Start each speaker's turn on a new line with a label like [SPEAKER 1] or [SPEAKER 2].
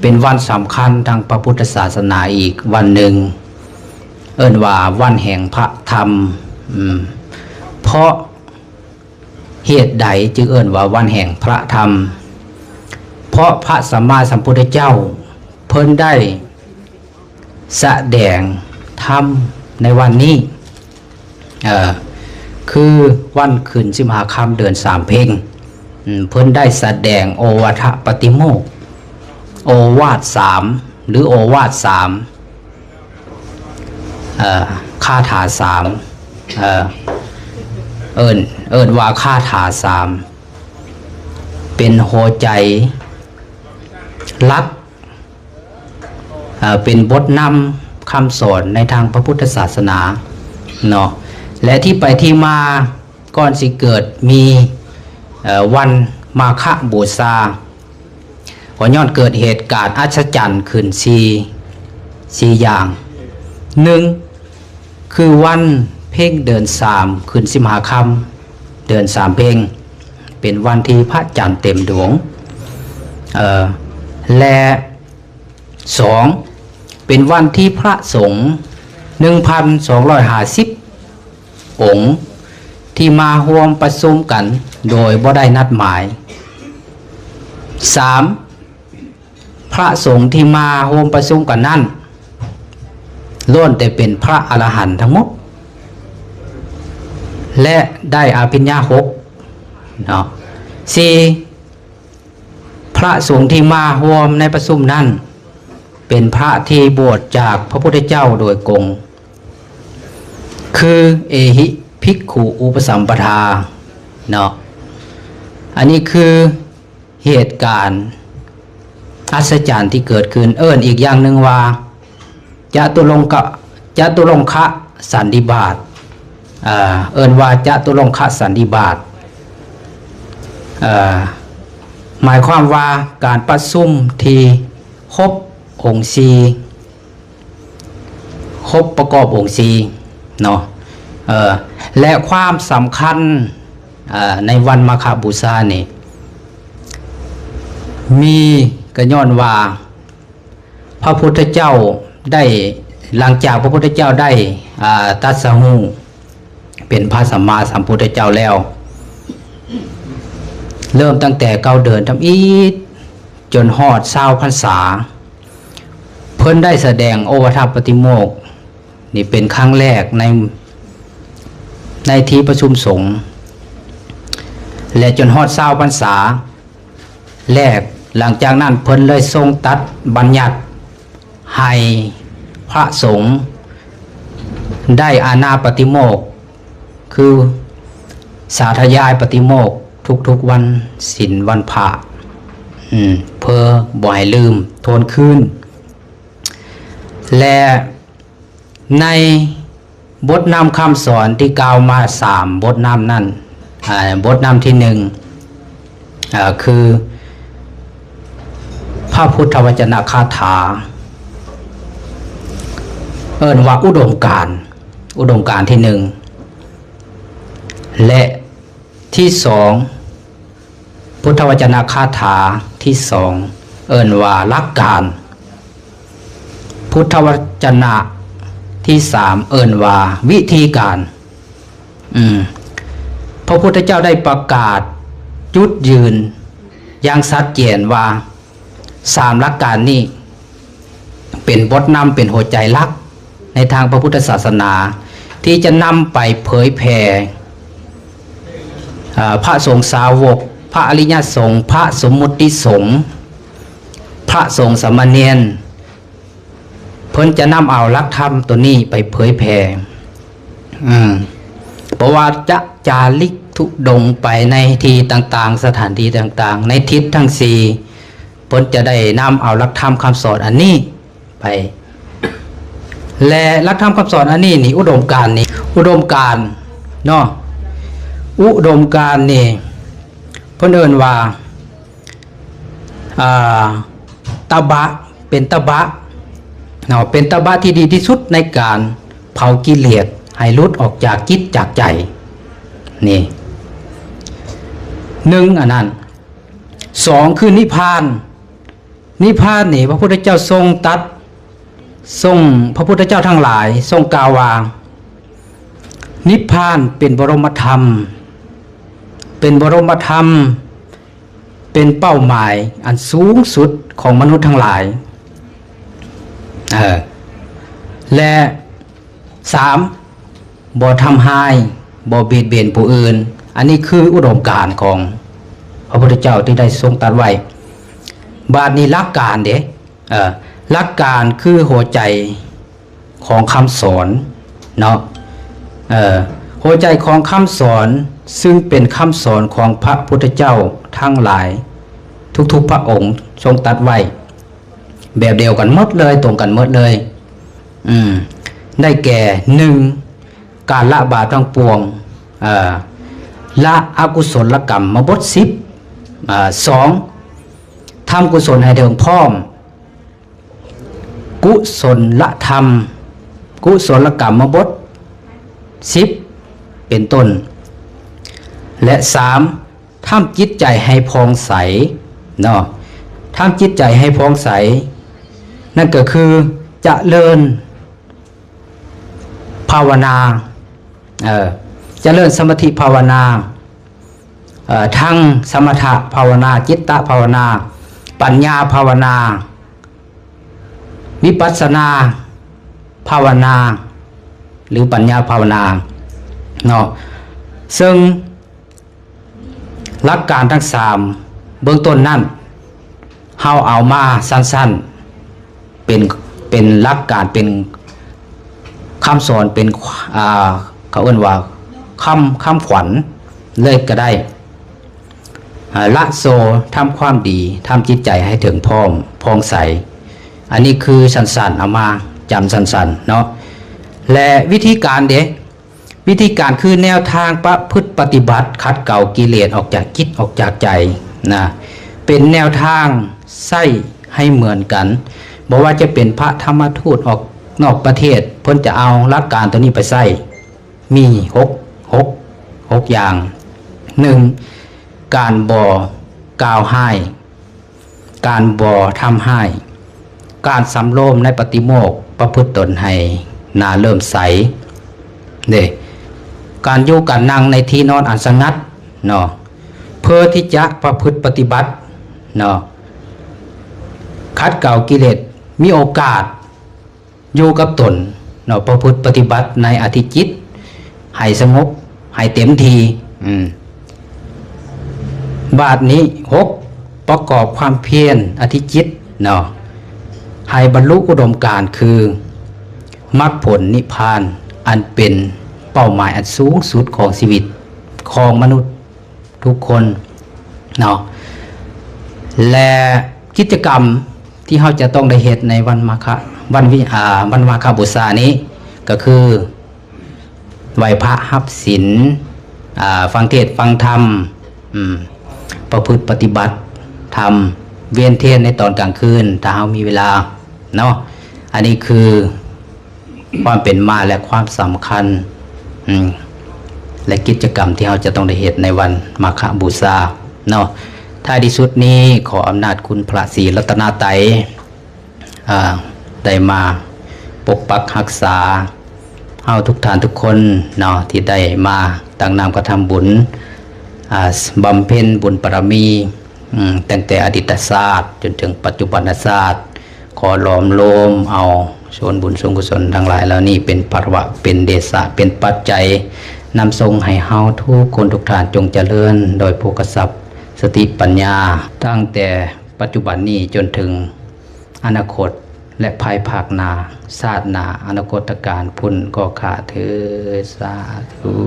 [SPEAKER 1] เป็นวันสำคัญทางพระพุทธศาสนาอีกวันหนึ่งเอิ้นว่าวันแห่งพระธรรมเพราะเหตุใดจึงเอิ้นว่าวันแห่งพระธรรมเพราะพระสัมมาสัมพุทธเจ้าเพิ่นได้แสดงธรรมในวันนี้คือวันขึ้น15 ค่ำเดือน3 เพ็ญเพิ่นได้แสดงโอวาทปฏิโมกข์โอวาท3หรือโอวาท3คาถา3เอิ้นว่าคาถา3เป็นหัวใจลักเป็นบทนำคำสอนในทางพระพุทธศาสนาเนาะและที่ไปที่มาก่อนสิเกิดมีวันมาฆบูชาขอย้อนเกิดเหตุการณ์อัศจรรย์ขึ้น4อย่าง1คือวันเพ็ญเดือน3ขึ้น15 ค่ำเดือน3 เพ็ญเป็นวันที่พระจันทร์เต็มดวงและ2เป็นวันที่พระสงฆ์ 1,250 องค์ที่มาร่วมประชุมกันโดยบ่ได้นัดหมาย3พระสงฆ์ที่มาร่วมประชุมกันนั้นล้วนแต่เป็นพระอรหันต์ทั้งหมดและได้อภิญญา6เนาะ4พระสงฆ์ที่มาร่วมในประชุมนั้นเป็นพระที่บวชจากพระพุทธเจ้าโดยกงคือเอหิภิกขุอุปสัมปทาเนาะอันนี้คือเหตุการณ์อัศจรรย์ที่เกิดขึ้นอีกอย่างหนึ่งว่าจตุรงคะสันนิบาตว่าจตุรงคะสันนิบาตหมายความว่าการประชุมที่ครบองค์4ครบประกอบองค์4เนาะและความสำคัญในวันมาฆบูชานี่มีก็ย้อนว่าพระพุทธเจ้าได้หลังจากพระพุทธเจ้าได้ตรัสรู้เป็นพระสัมมาสัมพุทธเจ้าแล้วเริ่มตั้งแต่9 เดือนทำอีทจนฮอด20 พรรษาเพิ่นได้แสดงโอวาทปฏิโมกข์นี่เป็นครั้งแรกในที่ประชุมสงฆ์และจนฮอด20 พรรษาแรกหลังจากนั้นเพิ่นเลยทรงตัดบัญญัติให้พระสงฆ์ได้อานาปฏิโมกข์คือสาธยายปฏิโมกข์ทุกๆวันศีลวันพระเพื่อบ่ให้ลืมทวนคืนและในบทนำคำสอนที่กล่าวมา3 บทนำนั้นบทนำที่1คือพระพุทธวจนะคาถาว่าอุดมการณ์ที่1และที่2พุทธวจนะคาถาที่2ว่าหลักการพุทธวจนะที่3ว่าวิธีการพระพุทธเจ้าได้ประกาศจุดยืนอย่างชัดเจนว่า3หลักการนี้เป็นบทนำเป็นหัวใจหลักในทางพระพุทธศาสนาที่จะนำไปเผยแผ่พระสงฆ์สาวกพระอริยสงฆ์พระสมมุติสงฆ์พระสงฆ์สามเณรเพิ่นจะนำเอาหลักธรรมตัวนี้ไปเผยแผ่เพราะว่าจะจาริกทุดงไปในที่ต่างๆสถานที่ต่างๆในทิศทั้ง4เพิ่นจะได้นำเอาหลักธรรมคำสอนอันนี้ไปและหลักธรรมคำสอนอันนี้นี่อุดมการณ์เนาะอุดมการณ์นี่เพิ่นเอิ้นว่าตบะเป็นตบะเนาะเป็นตบะที่ดีที่สุดในการเผากิเลสให้หลุดออกจากจิตจากใจนี่1อันนั้น2คือนิพพาน นิพพานนี่พระพุทธเจ้าทรงตัดทรงพระพุทธเจ้าทั้งหลายทรงกล่าวว่านิพพานเป็นบรมธรรมเป็นบรมธรรมเป็นเป้าหมายอันสูงสุดของมนุษย์ทั้งหลายและ3บ่ทำให้บ่เบียดเบียนผู้อื่นอันนี้คืออุดมการณ์ของพระพุทธเจ้าที่ได้ทรงตรัสไว้บาดนี้หลักการเด้หลักการคือหัวใจของคำสอนเนาะหัวใจของคำสอนซึ่งเป็นคำสอนของพระพุทธเจ้าทั้งหลายทุกๆพระองค์ทรงตรัสไว้แบบเดียวกันหมดเลยตรงกันหมดเลยได้แก่1การละบาปทั้งปวงละอกุศลกรรมมาบท2ทำกุศลให้ถึงพร้อมกุศลละธรรมกุศลกรรมมาบท10เป็นต้นและ3ทำจิตใจให้พองใสเนาะทำจิตใจให้พองใสนั่นก็คือเจริญภาวนาเจริญสมาธิภาวนาทั้งสมถะภาวนาจิตตภาวนาปัญญาภาวนาวิปัสสนาภาวนาหรือปัญญาภาวนาเนาะซึ่งหลักการทั้ง3เบื้องต้นนั่นเฮาเอามาสั้นๆเป็นหลักการเป็นคำสอนเป็นเขาเอิ้นว่าคำขวัญเลยก็ได้ละโซทำความดีทำจิตใจให้ถึงพร้อมพองใสอันนี้คือสั้นๆเอามาจำสั้นๆเนาะและวิธีการวิธีการคือแนวทางประพฤติปฏิบัติขัดเกลากิเลสออกจากจิตออกจากใจนะเป็นแนวทางใส่ให้เหมือนกันบอกว่าจะเป็นพระธรรมทูตออกนอกประเทศเพิ่นจะเอาหลักการตัวนี้ไปใส่มี6อย่าง1การบ่กล่าวให้การบ่ทำให้การสำรวมในปฏิโมกข์ประพฤติตนให้น่าเริ่มใสการอยู่การนั่งในที่นอนอันสงัดเนาะเพื่อที่จะประพฤติปฏิบัติเนาะขัดเกลากิเลสมีโอกาสอยู่กับตนเนาะประพฤติปฏิบัติในอธิจิตให้สงบให้เต็มทีบาทนี้6ประกอบความเพียรอธิจิตเนาะให้บรรลุอุดมการณ์คือมรรคผลนิพพานอันเป็นเป้าหมายอันสูงสุดของชีวิตของมนุษย์ทุกคนเนาะและกิจกรรมที่เราจะต้องได้เฮ็ดในวันมาฆบูชานี้ก็คือไหว้พระรับศีลฟังเทศน์ฟังธรรมประพฤติปฏิบัติธรรมเวียนเทียนในตอนกลางคืนถ้าเรามีเวลาเนาะอันนี้คือความเป็นมาและความสำคัญและกิจกรรมที่เราจะต้องได้เฮ็ดในวันมาฆบูชาเนาะท้ายที่สุดนี้ขออำนาจคุณพระศรีรัตนตรัยได้มาปกปักรักษาเฮาทุกท่านทุกคนเนาะที่ได้มาตั้งนามกระทำบุญบำเพ็ญบุญบารมีตั้งแต่อดีตศาสตร์จนถึงปัจจุบันศาสตร์ขอหลอมรวมเอาส่วนบุญส่วนกุศลทั้งหลายแล้วนี่เป็นภาวะเป็นเดชะเป็นปัจจัยนำทรงให้เฮาทุกคนทุกท่านจงเจริญโดยโภคทรัพย์สติปัญญาตั้งแต่ปัจจุบันนี้จนถึงอนาคตและภายภาคหน้าชาติหน้าอนาคตการพุ่นก็ขาเถิดสาธุ